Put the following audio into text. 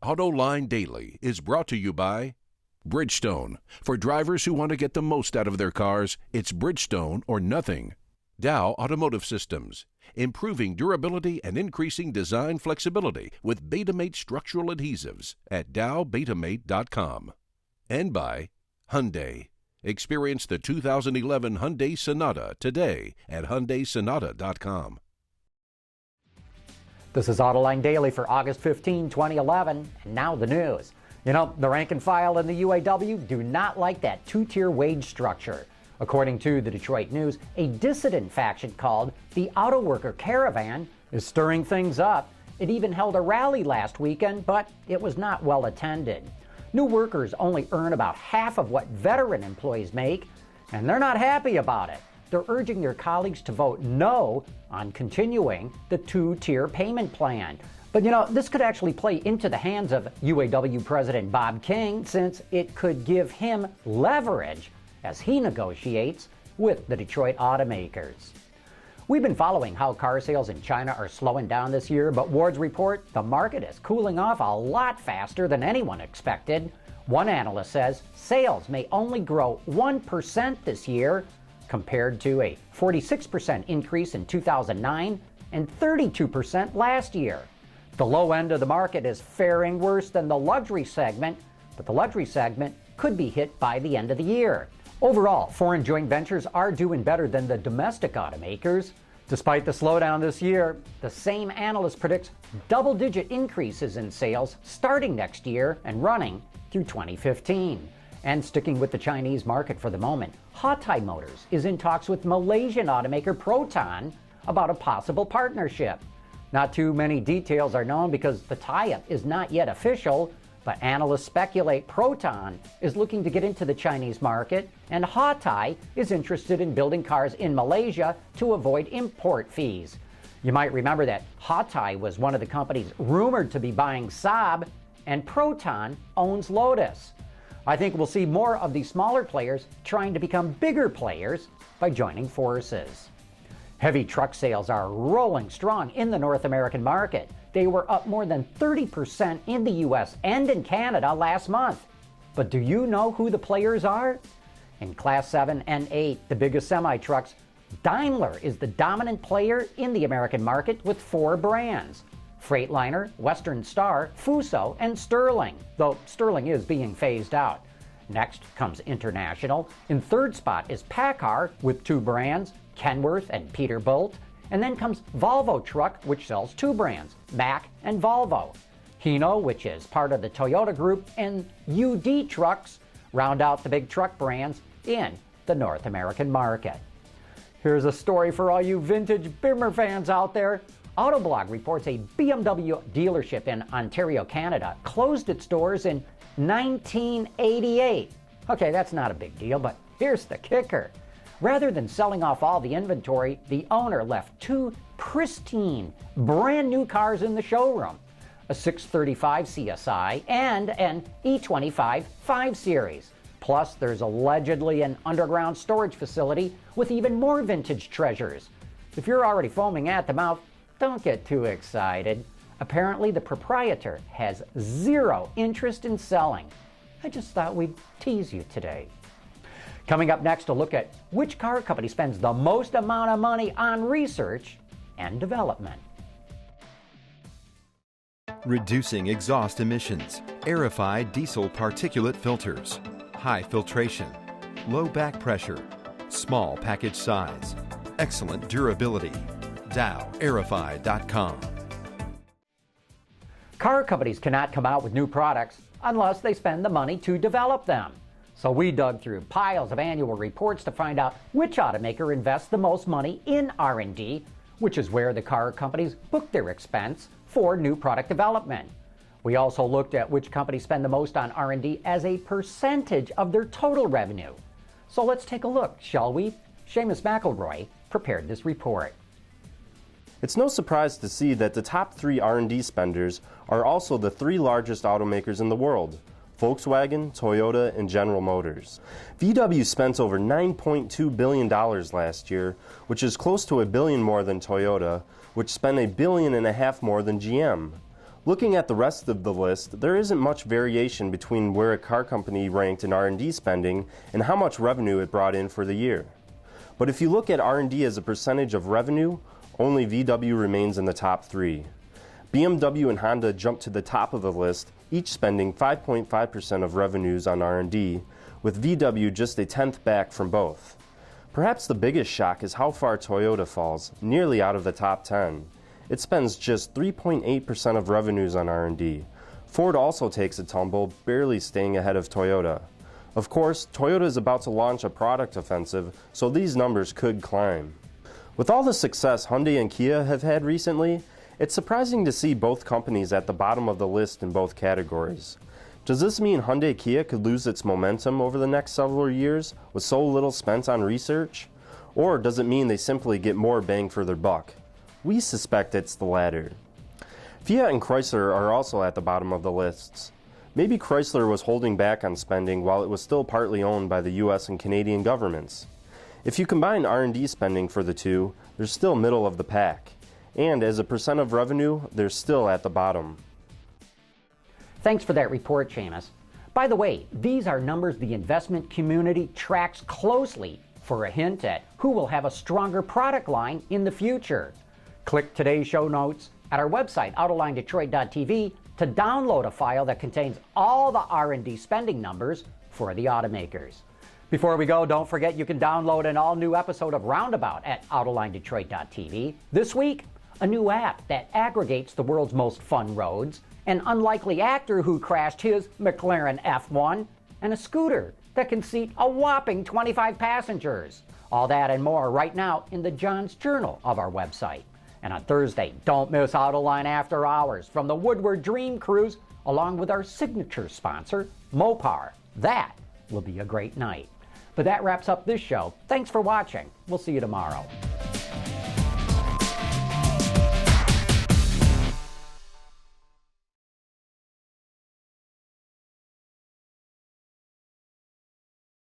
Autoline Daily is brought to you by Bridgestone. For drivers who want to get the most out of their cars, it's Bridgestone or nothing. Dow Automotive Systems, improving durability and increasing design flexibility with Betamate structural adhesives at dowbetamate.com. And by Hyundai. Experience the 2011 Hyundai Sonata today at HyundaiSonata.com. This is Autoline Daily for August 15, 2011, and now the news. You know, the rank and file in the UAW do not like that two-tier wage structure. According to the Detroit News, a dissident faction called the Auto Worker Caravan is stirring things up. It even held a rally last weekend, but it was not well attended. New workers only earn about half of what veteran employees make, and they're not happy about it. They're urging their colleagues to vote no on continuing the two-tier payment plan. But you know, this could actually play into the hands of UAW President Bob King, since it could give him leverage as he negotiates with the Detroit automakers. We've been following how car sales in China are slowing down this year, but Ward's report, the market is cooling off a lot faster than anyone expected. One analyst says sales may only grow 1% this year, compared to a 46% increase in 2009 and 32% last year. The low end of the market is faring worse than the luxury segment, but the luxury segment could be hit by the end of the year. Overall, foreign joint ventures are doing better than the domestic automakers. Despite the slowdown this year, the same analyst predicts double-digit increases in sales starting next year and running through 2015. And sticking with the Chinese market for the moment, Hawtai Motors is in talks with Malaysian automaker Proton about a possible partnership. Not too many details are known because the tie-up is not yet official, but analysts speculate Proton is looking to get into the Chinese market, and Hawtai is interested in building cars in Malaysia to avoid import fees. You might remember that Hawtai was one of the companies rumored to be buying Saab, and Proton owns Lotus. I think we'll see more of these smaller players trying to become bigger players by joining forces. Heavy truck sales are rolling strong in the North American market. They were up more than 30% in the US and in Canada last month. But do you know who the players are? In Class 7 and 8, the biggest semi-trucks, Daimler is the dominant player in the American market with 4 brands: Freightliner, Western Star, Fuso, and Sterling, though Sterling is being phased out. Next comes International. In third spot is PACCAR with 2 brands, Kenworth and Peterbilt. And then comes Volvo Truck, which sells 2 brands, Mack and Volvo. Hino, which is part of the Toyota Group, and UD Trucks round out the big truck brands in the North American market. Here's a story for all you vintage Bimmer fans out there. Autoblog reports a BMW dealership in Ontario, Canada, closed its doors in 1988. Okay, that's not a big deal, but here's the kicker. Rather than selling off all the inventory, the owner left 2 pristine, brand new cars in the showroom, a 635 CSI and an E25 5 Series. Plus, there's allegedly an underground storage facility with even more vintage treasures. If you're already foaming at the mouth, don't get too excited. Apparently, the proprietor has 0 interest in selling. I just thought we'd tease you today. Coming up next, a look at which car company spends the most amount of money on research and development. Reducing exhaust emissions, aerified diesel particulate filters, high filtration, low back pressure, small package size, excellent durability. DowAerify.com. Car companies cannot come out with new products unless they spend the money to develop them. So we dug through piles of annual reports to find out which automaker invests the most money in R&D, which is where the car companies book their expense for new product development. We also looked at which companies spend the most on R&D as a percentage of their total revenue. So let's take a look, shall we? Seamus McElroy prepared this report. It's no surprise to see that the top 3 R&D spenders are also the 3 largest automakers in the world: Volkswagen, Toyota, and General Motors. VW spent over $9.2 billion last year, which is close to $1 billion more than Toyota, which spent $1.5 billion more than GM. Looking at the rest of the list, there isn't much variation between where a car company ranked in R&D spending and how much revenue it brought in for the year. But if you look at R&D as a percentage of revenue, only VW remains in the top 3. BMW and Honda jumped to the top of the list, each spending 5.5% of revenues on R&D, with VW just a tenth back from both. Perhaps the biggest shock is how far Toyota falls, nearly out of the top 10. It spends just 3.8% of revenues on R&D. Ford also takes a tumble, barely staying ahead of Toyota. Of course, Toyota is about to launch a product offensive, so these numbers could climb. With all the success Hyundai and Kia have had recently, it's surprising to see both companies at the bottom of the list in both categories. Does this mean Hyundai Kia could lose its momentum over the next several years with so little spent on research? Or does it mean they simply get more bang for their buck? We suspect it's the latter. Fiat and Chrysler are also at the bottom of the lists. Maybe Chrysler was holding back on spending while it was still partly owned by the US and Canadian governments. If you combine R&D spending for the two, they're still middle of the pack. And as a percent of revenue, they're still at the bottom. Thanks for that report, Seamus. By the way, these are numbers the investment community tracks closely for a hint at who will have a stronger product line in the future. Click today's show notes at our website, AutolineDetroit.tv, to download a file that contains all the R&D spending numbers for the automakers. Before we go, don't forget you can download an all-new episode of Roundabout at AutolineDetroit.tv. This week, a new app that aggregates the world's most fun roads, an unlikely actor who crashed his McLaren F1, and a scooter that can seat a whopping 25 passengers. All that and more right now in the John's Journal of our website. And on Thursday, don't miss Autoline After Hours from the Woodward Dream Cruise, along with our signature sponsor, Mopar. That will be a great night. But that wraps up this show. Thanks for watching. We'll see you tomorrow.